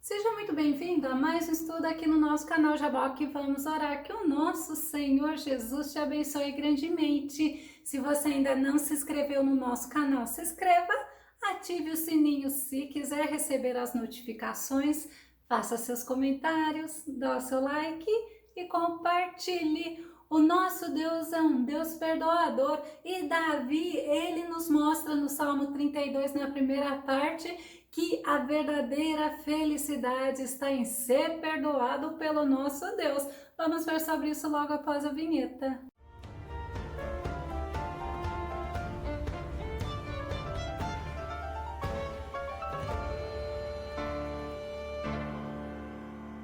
Seja muito bem-vindo a mais um estudo aqui no nosso canal Jabal, que vamos orar que o nosso Senhor Jesus te abençoe grandemente. Se você ainda não se inscreveu no nosso canal, se inscreva, ative o sininho se quiser receber as notificações, faça seus comentários, dá o seu like e compartilhe. O nosso Deus é um Deus perdoador e Davi, ele nos mostra no Salmo 32, na primeira parte, que a verdadeira felicidade está em ser perdoado pelo nosso Deus. Vamos ver sobre isso logo após a vinheta.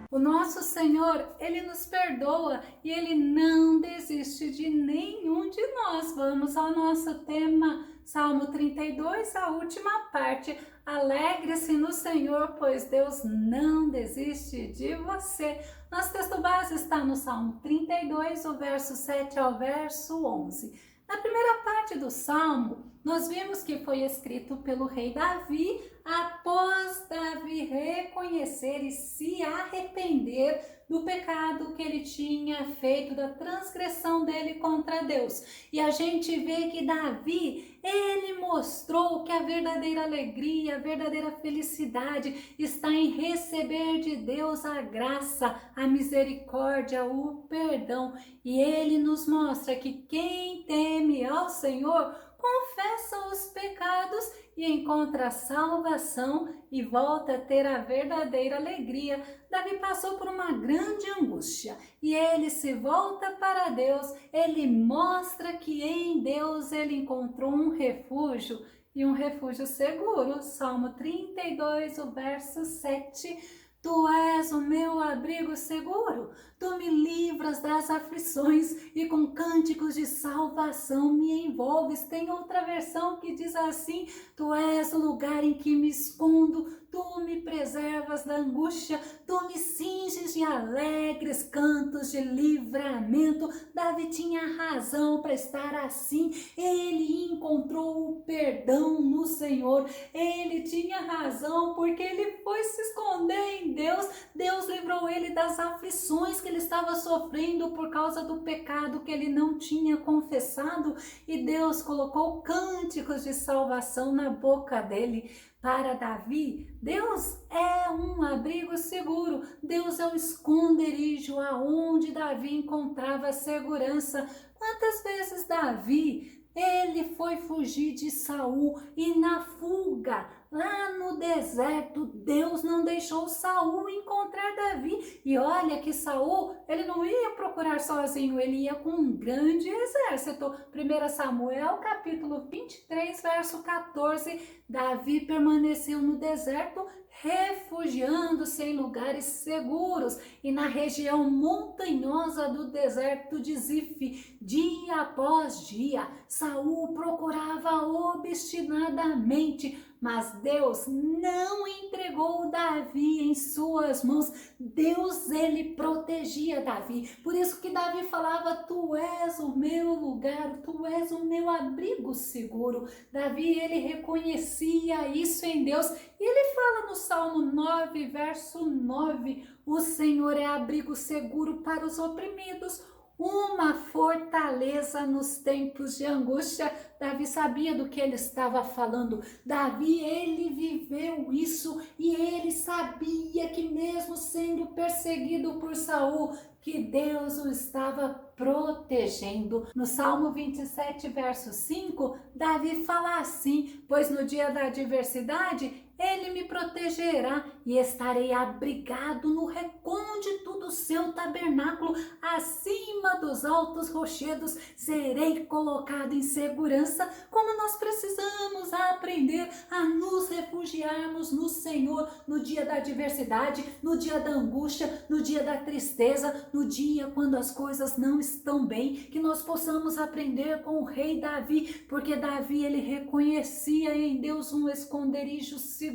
O nosso Senhor, Ele nos perdoa e Ele não desiste de nenhum de nós. Vamos ao nosso tema, Salmo 32, a última parte. Alegre-se no Senhor, pois Deus não desiste de você. Nosso texto base está no Salmo 32, o verso 7 ao verso 11. Na primeira parte do Salmo, nós vimos que foi escrito pelo rei Davi, após Davi reconhecer e se arrepender do pecado que ele tinha feito, da transgressão dele contra Deus. E a gente vê que Davi, ele mostrou que a verdadeira alegria, a verdadeira felicidade está em receber de Deus a graça, a misericórdia, o perdão. E ele nos mostra que quem teme ao Senhor confessa os pecados e encontra salvação e volta a ter a verdadeira alegria. Davi passou por uma grande angústia e ele se volta para Deus. Ele mostra que em Deus ele encontrou um refúgio e um refúgio seguro. Salmo 32, o verso 7. Tu és o meu abrigo seguro, tu me livras das aflições e com cânticos de salvação me envolves. Tem outra versão que diz assim: tu és o lugar em que me escondo, tu me preservas da angústia, tu me cinges de alegres cantos de livramento. Davi tinha razão para estar assim, ele encontrou o perdão no Senhor, ele tinha razão porque ele foi se esconder em Deus. Deus livrou ele das aflições que ele estava sofrendo por causa do pecado que ele não tinha confessado, e Deus colocou cânticos de salvação na boca dele. Para Davi, Deus é um abrigo seguro, Deus é o esconderijo aonde Davi encontrava segurança. Quantas vezes Davi, ele foi fugir de Saul e na fuga, lá no deserto, Deus não deixou Saul encontrar Davi. E olha que Saul, ele não ia procurar sozinho, ele ia com um grande exército. 1 Samuel, capítulo 23, verso 14. Davi permaneceu no deserto, refugiando-se em lugares seguros e na região montanhosa do deserto de Zif. Dia após dia, Saul procurava obstinadamente, mas Deus não entregou Davi em suas mãos. Deus, ele protegia Davi. Por isso que Davi falava: tu és o meu lugar, tu és o meu abrigo seguro. Davi, ele reconhecia isso em Deus. E ele fala no Salmo 9, verso 9, o Senhor é abrigo seguro para os oprimidos, uma fortaleza nos tempos de angústia. Davi sabia do que ele estava falando. Davi, ele viveu isso e ele sabia que mesmo sendo perseguido por Saul, que Deus o estava protegendo. No Salmo 27, verso 5, Davi fala assim: pois no dia da adversidade ele me protegerá e estarei abrigado no recôndito do seu tabernáculo, acima dos altos rochedos serei colocado em segurança. Como nós precisamos aprender a nos refugiarmos no Senhor no dia da adversidade, no dia da angústia, no dia da tristeza, no dia quando as coisas não estão bem, que nós possamos aprender com o rei Davi, porque Davi, ele reconhecia em Deus um esconderijo seguro,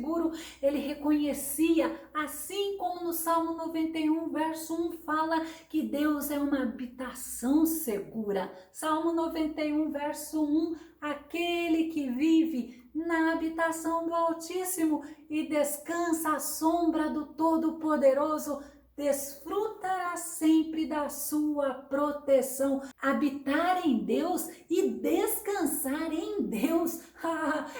ele reconhecia profecia, assim como no Salmo 91, verso 1 fala que Deus é uma habitação segura. Salmo 91, verso 1, aquele que vive na habitação do Altíssimo e descansa à sombra do Todo-Poderoso, desfrutará sempre da sua proteção. Habitar em Deus e descansar em Deus.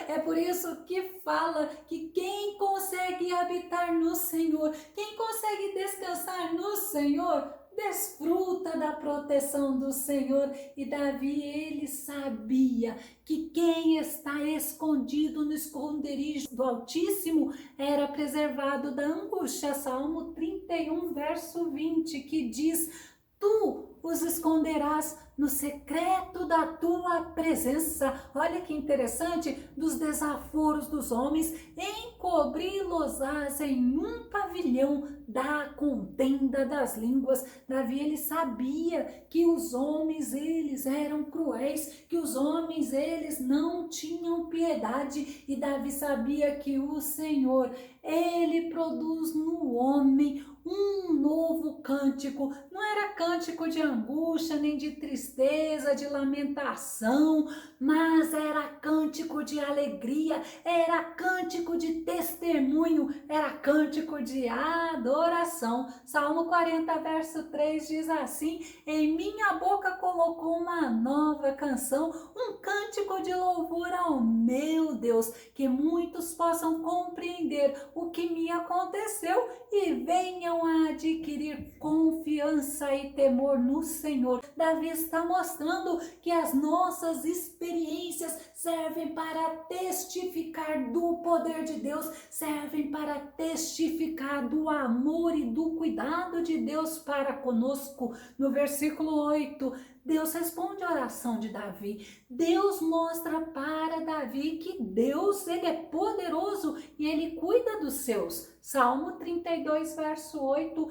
É por isso que fala que quem consegue habitar no Senhor, quem consegue descansar no Senhor, desfruta da proteção do Senhor. E Davi, ele sabia que quem está escondido no esconderijo do Altíssimo era preservado da angústia. Salmo 31, verso 20, que diz: tu os esconderás no secreto da tua presença. Olha que interessante, dos desaforos dos homens, encobri-los-ás em um pavilhão da contenda das línguas. Davi, ele sabia que os homens, eles eram cruéis, que os homens, eles não tinham piedade, e Davi sabia que o Senhor, ele produz no homem um novo cântico. Não era cântico de angústia, nem de tristeza, de lamentação, mas era cântico de alegria, era cântico de testemunho, era cântico de adoração. Salmo 40, verso 3 diz assim: em minha boca colocou uma nova canção, um cântico de louvor ao meu Deus, que muitos possam compreender o que me aconteceu e venham a adquirir confiança e temor no Senhor. Davi está mostrando que as nossas experiências servem para testificar do poder de Deus, servem para testificar do amor e do cuidado de Deus para conosco. No versículo 8, Deus responde a oração de Davi. Deus mostra para Davi que Deus, ele é poderoso e ele cuida dos seus. Salmo 32, verso 8,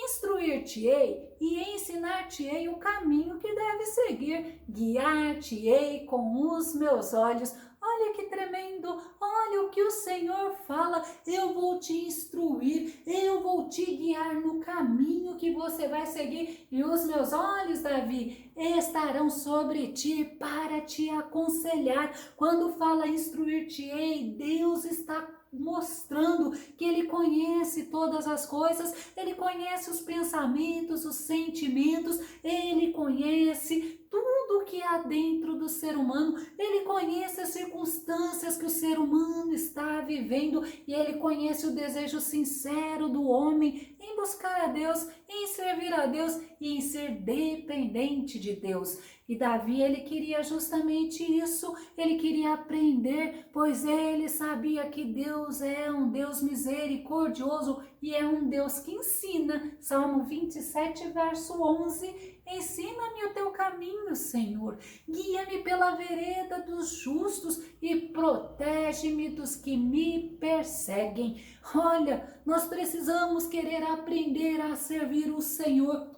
instruir-te-ei e ensinar-te-ei o caminho que deve seguir, guiar-te-ei com os meus olhos. Olha que tremendo, olha o que o Senhor fala: eu vou te instruir, eu vou te guiar no caminho que você vai seguir, e os meus olhos, Davi, estarão sobre ti para te aconselhar. Quando fala instruir-te-ei, Deus está mostrando que ele conhece todas as coisas, ele conhece os pensamentos, os sentimentos, ele conhece tudo que há dentro do ser humano, ele conhece as circunstâncias que o ser humano está vivendo, e ele conhece o desejo sincero do homem em buscar a Deus, em servir a Deus e em ser dependente de Deus. E Davi, ele queria justamente isso, ele queria aprender, pois ele sabia que Deus é um Deus misericordioso e é um Deus que ensina. Salmo 27, verso 11, ensina-me o teu caminho, Senhor, guia-me pela vereda dos justos e protege-me dos que me perseguem. Olha, nós precisamos querer aprender a servir o Senhor.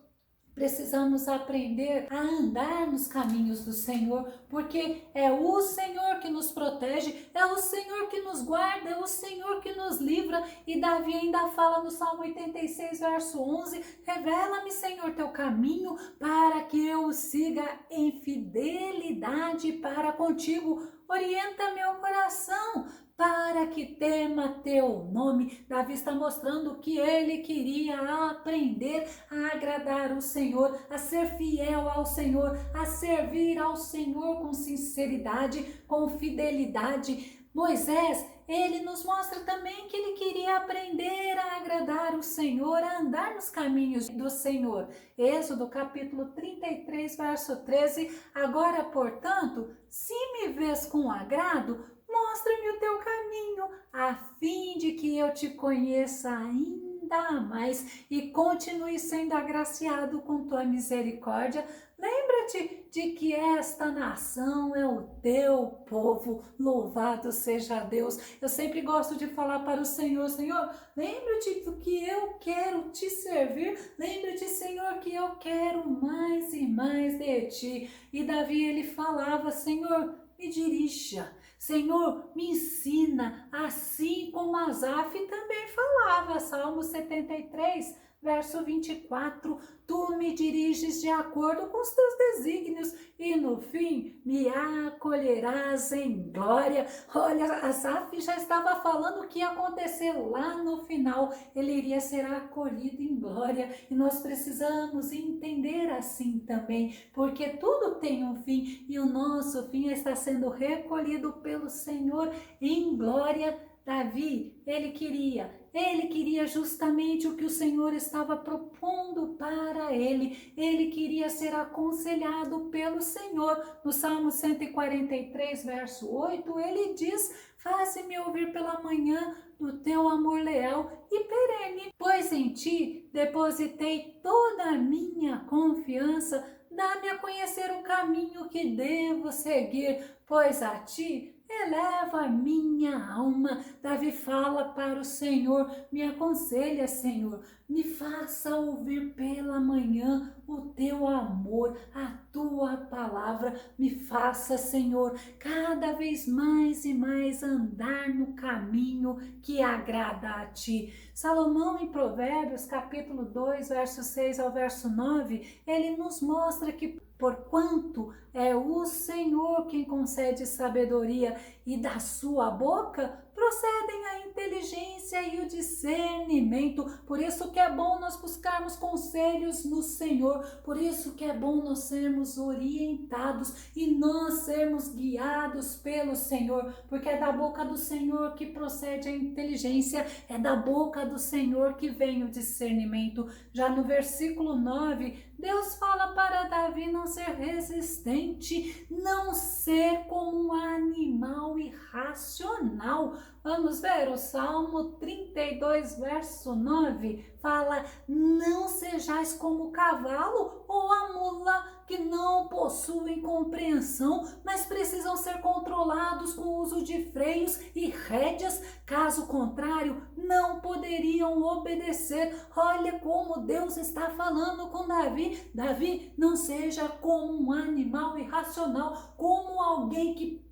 Precisamos aprender a andar nos caminhos do Senhor, porque é o Senhor que nos protege, é o Senhor que nos guarda, é o Senhor que nos livra. E Davi ainda fala no Salmo 86, verso 11, revela-me, Senhor, teu caminho, para que eu o siga em fidelidade para contigo. Orienta meu coração, para que tema teu nome. Davi está mostrando que ele queria aprender a agradar o Senhor, a ser fiel ao Senhor, a servir ao Senhor com sinceridade, com fidelidade. Moisés, ele nos mostra também que ele queria aprender a agradar o Senhor, a andar nos caminhos do Senhor. Êxodo capítulo 33, verso 13, agora, portanto, se me vês com agrado, mostra-me o teu caminho, a fim de que eu te conheça ainda mais e continue sendo agraciado com tua misericórdia. Lembra-te de que esta nação é o teu povo, louvado seja Deus. Eu sempre gosto de falar para o Senhor: Senhor, lembra-te do que eu quero te servir, lembra-te, Senhor, que eu quero mais e mais de ti. E Davi, ele falava: Senhor, me dirija, Senhor, me ensina, assim como Asaf também falava, Salmo 73, verso 24, tu me diriges de acordo com os teus desígnios e no fim me acolherás em glória. Olha, Asaf já estava falando o que ia acontecer lá no final, ele iria ser acolhido em glória e nós precisamos entender assim também, porque tudo tem um fim e o nosso fim está sendo recolhido pelo Senhor em glória. Davi, ele queria justamente o que o Senhor estava propondo para ele queria ser aconselhado pelo Senhor. No Salmo 143, verso 8, ele diz, faze-me ouvir pela manhã do teu amor leal e perene, pois em ti depositei toda a minha confiança, dá-me a conhecer o caminho que devo seguir, pois a ti eleva a minha alma. Davi fala para o Senhor, me aconselha, Senhor, me faça ouvir pela manhã o teu amor, a tua palavra, me faça, Senhor, cada vez mais e mais andar no caminho que agrada a ti. Salomão, em Provérbios, capítulo 2, verso 6 ao verso 9, ele nos mostra que porquanto é o Senhor quem concede sabedoria e da sua boca procedem a inteligência e o discernimento. Por isso que é bom nós buscarmos conselhos no Senhor, por isso que é bom nós sermos orientados e nós sermos guiados pelo Senhor, porque é da boca do Senhor que procede a inteligência, é da boca do Senhor que vem o discernimento. Já no versículo 9, Deus fala para Davi não ser resistente, não ser como um animal irracional. Vamos ver o Salmo 32, verso 9, fala, não sejais como o cavalo ou a mula que não possuem compreensão, mas precisam ser controlados com o uso de freios e rédeas, caso contrário, não poderiam obedecer. Olha como Deus está falando com Davi. Davi, não seja como um animal irracional, como alguém que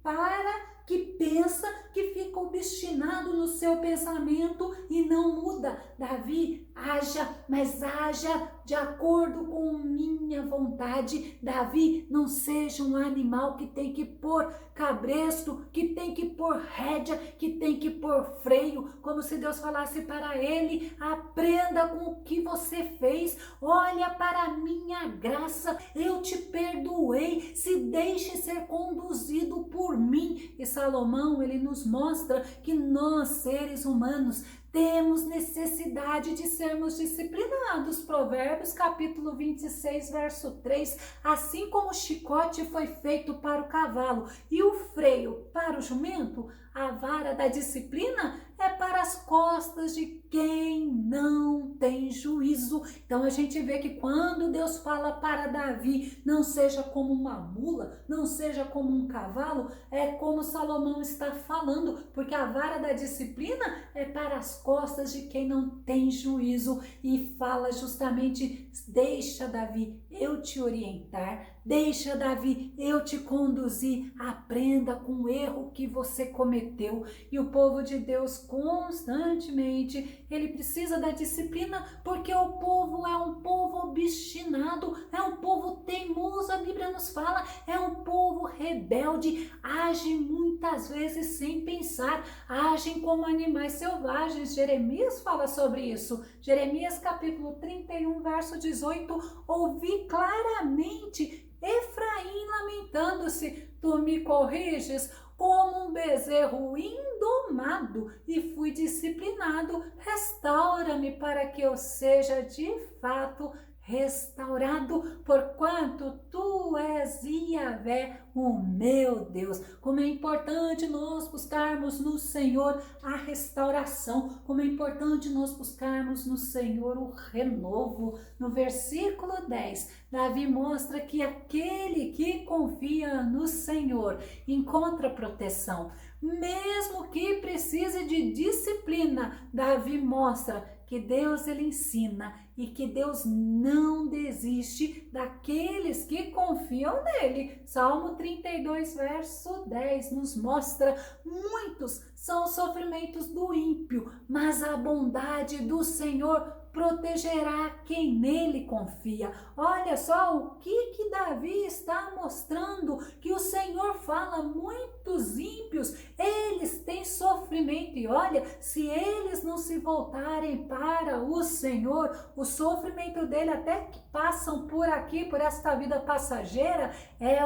pensa, que fica obstinado no seu pensamento e não muda. Davi, haja, mas haja de acordo com minha vontade. Davi, não seja um animal que tem que pôr cabresto, que tem que pôr rédea, que tem que pôr freio, como se Deus falasse para ele, aprenda com o que você fez, olha para a minha graça, eu te perdoei, se deixe ser conduzido por mim. E Salomão, ele nos mostra que nós, seres humanos, temos necessidade de sermos disciplinados. Provérbios capítulo 26, verso 3, assim como o chicote foi feito para o cavalo e o freio para o jumento, a vara da disciplina é para as costas de quem não tem juízo. Então a gente vê que quando Deus fala para Davi, não seja como uma mula, não seja como um cavalo, é como Salomão está falando, porque a vara da disciplina é para as costas de quem não tem juízo, e fala justamente, deixa Davi eu te orientar, deixa Davi eu te conduzir, aprenda com o erro que você cometeu. E o povo de Deus constantemente, ele precisa da disciplina, porque o povo é um povo obstinado, é um povo teimoso, a Bíblia nos fala, é um povo rebelde, age muitas vezes sem pensar, agem como animais selvagens. Jeremias fala sobre isso, Jeremias capítulo 31, verso 18, ouvi claramente Efraim lamentando-se, tu me corriges como um bezerro indomado e fui disciplinado, restaura-me para que eu seja de fato restaurado, porquanto tu és Yahvé, o meu Deus. Como é importante nós buscarmos no Senhor a restauração, como é importante nós buscarmos no Senhor o renovo. No versículo 10, Davi mostra que aquele que confia no Senhor encontra proteção, mesmo que precise de disciplina. Davi mostra que que Deus ele ensina e que Deus não desiste daqueles que confiam nele. Salmo 32, verso 10 nos mostra: muitos são os sofrimentos do ímpio, mas a bondade do Senhor protegerá quem nele confia. Olha só o que Davi está mostrando, que o Senhor fala: muitos ímpios, eles têm sofrimento, e olha, se eles não se voltarem para o Senhor, o sofrimento dele, até que passam por aqui, por esta vida passageira, é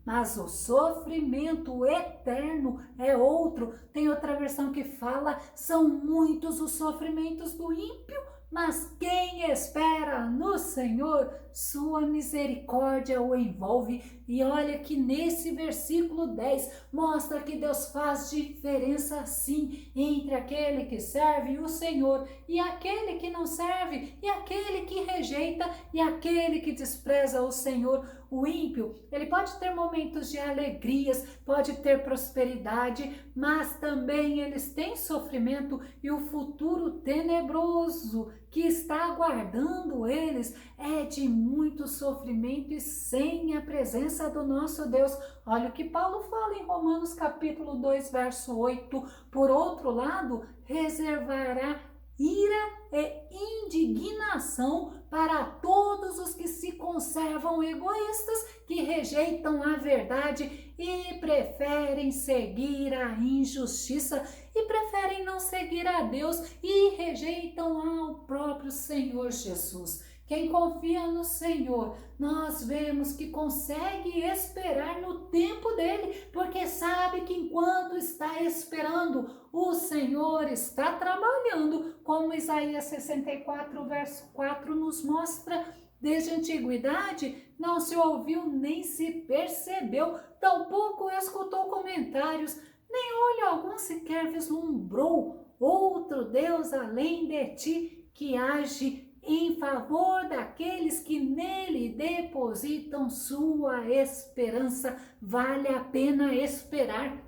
mas o sofrimento eterno é outro. Tem outra versão que fala: são muitos os sofrimentos do ímpio, mas quem espera no Senhor, sua misericórdia o envolve. E olha que nesse versículo 10 mostra que Deus faz diferença sim entre aquele que serve o Senhor e aquele que não serve, e aquele que rejeita e aquele que despreza o Senhor. O ímpio, ele pode ter momentos de alegrias, pode ter prosperidade, mas também eles têm sofrimento, e o futuro tenebroso que está aguardando eles é de muito sofrimento e sem a presença do nosso Deus. Olha o que Paulo fala em Romanos capítulo 2, verso 8. Por outro lado, reservará ira e indignação para todos os que se conservam egoístas, que rejeitam a verdade e preferem seguir a injustiça, e preferem não seguir a Deus e rejeitam ao próprio Senhor Jesus. Quem confia no Senhor, nós vemos que consegue esperar no tempo dele, porque sabe que enquanto está esperando, o Senhor está trabalhando, como Isaías 64, verso 4 nos mostra. Desde a antiguidade não se ouviu nem se percebeu, tampouco escutou comentários, nem olho algum sequer vislumbrou outro Deus além de ti, que age em favor daqueles que nele depositam sua esperança. Vale a pena esperar,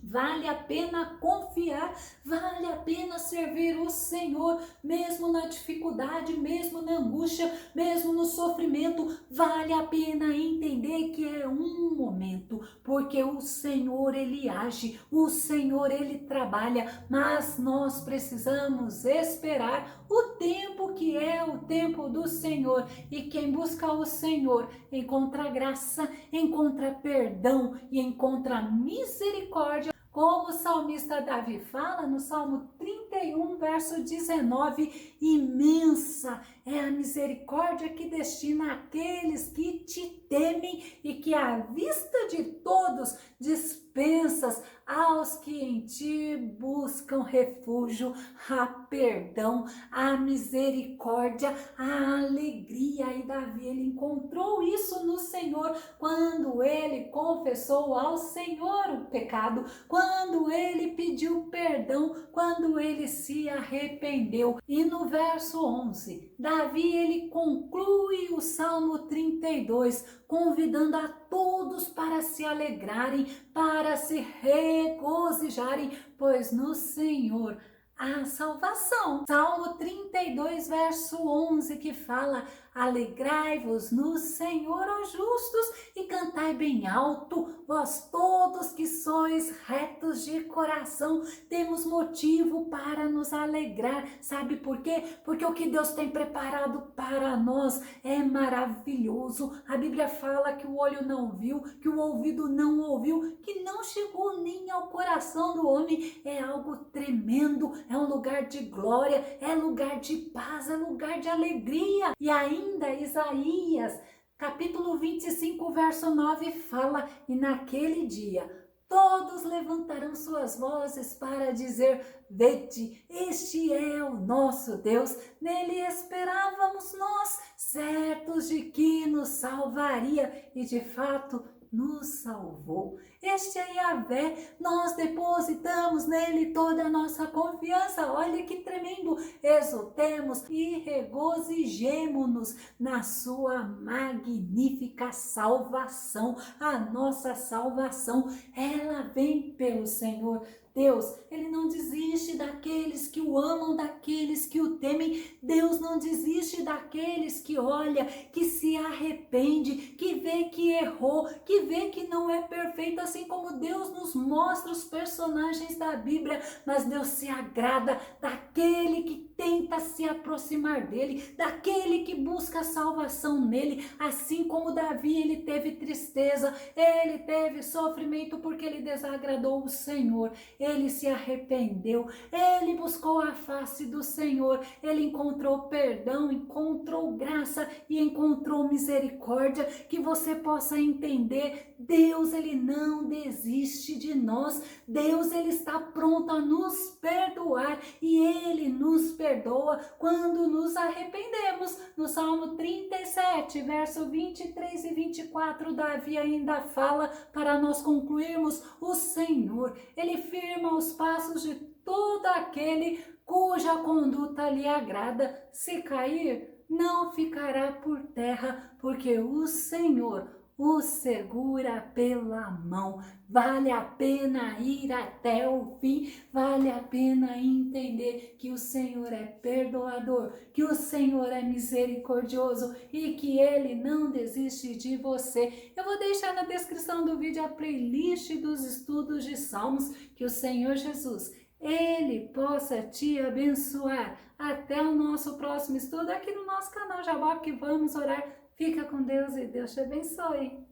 vale a pena confiar, vale a pena servir o Senhor, mesmo na dificuldade, mesmo na angústia, mesmo no sofrimento. Vale a pena entender que é um momento, porque o Senhor ele age, o Senhor ele trabalha, mas nós precisamos esperar o tempo que é o tempo do Senhor. E quem busca o Senhor encontra graça, encontra perdão e encontra misericórdia, como o salmista Davi fala no Salmo 31, verso 19: imensa é a misericórdia que destina àqueles que te temem, e que à vista de todos dispensas aos que em ti buscam refúgio. A perdão, a misericórdia, a alegria. E Davi, ele encontrou isso no Senhor quando ele confessou ao Senhor o pecado, quando ele pediu perdão, quando ele se arrependeu. E no verso 11, Davi ele conclui o Salmo 32, convidando a todos para se alegrarem, para se regozijarem, pois no Senhor há salvação. Salmo 32, verso 11, que fala: alegrai-vos no Senhor, ó justos, e cantai bem alto, vós todos que sois retos de coração. Temos motivo para nos alegrar. Sabe por quê? Porque o que Deus tem preparado para nós é maravilhoso. A Bíblia fala que o olho não viu, que o ouvido não ouviu, que não chegou nem ao coração do homem. É algo tremendo, é um lugar de glória, é lugar de paz, é lugar de alegria. E ainda Isaías, capítulo 25, verso 9 fala: e naquele dia todos levantarão suas vozes para dizer: vede, este é o nosso Deus, nele esperávamos nós, certos de que nos salvaria, e de fato nos salvou. Este é Yahvé, nós depositamos nele toda a nossa confiança. Olha que tremendo! Exultemos e regozijemo-nos na sua magnífica salvação. A nossa salvação, ela vem pelo Senhor. Deus, ele não desiste daqueles que o amam, daqueles que o temem. Deus não desiste daqueles que olha, que se arrepende, que vê que errou, que vê que não é perfeito, assim como Deus nos mostra os personagens da Bíblia, mas Deus se agrada daquele que tenta se aproximar dele, daquele que busca salvação nele, assim como Davi, ele teve tristeza, ele teve sofrimento porque ele desagradou o Senhor, ele se arrependeu, ele buscou a face do Senhor, ele encontrou perdão, encontrou graça e encontrou misericórdia. Que você possa entender, Deus, ele não desiste de nós, Deus, ele está pronto a nos perdoar e ele nos perdoa quando nos arrependemos. No Salmo 37, verso 23 e 24, Davi ainda fala, para nós concluirmos: o Senhor, ele firma os passos de todo aquele cuja conduta lhe agrada. Se cair, não ficará por terra, porque o Senhor o segura pela mão. Vale a pena ir até o fim, vale a pena entender que o Senhor é perdoador, que o Senhor é misericordioso e que Ele não desiste de você. Eu vou deixar na descrição do vídeo a playlist dos estudos de Salmos. Que o Senhor Jesus, Ele possa te abençoar. Até o nosso próximo estudo aqui no nosso canal Jabó, que vamos orar. Fica com Deus e Deus te abençoe.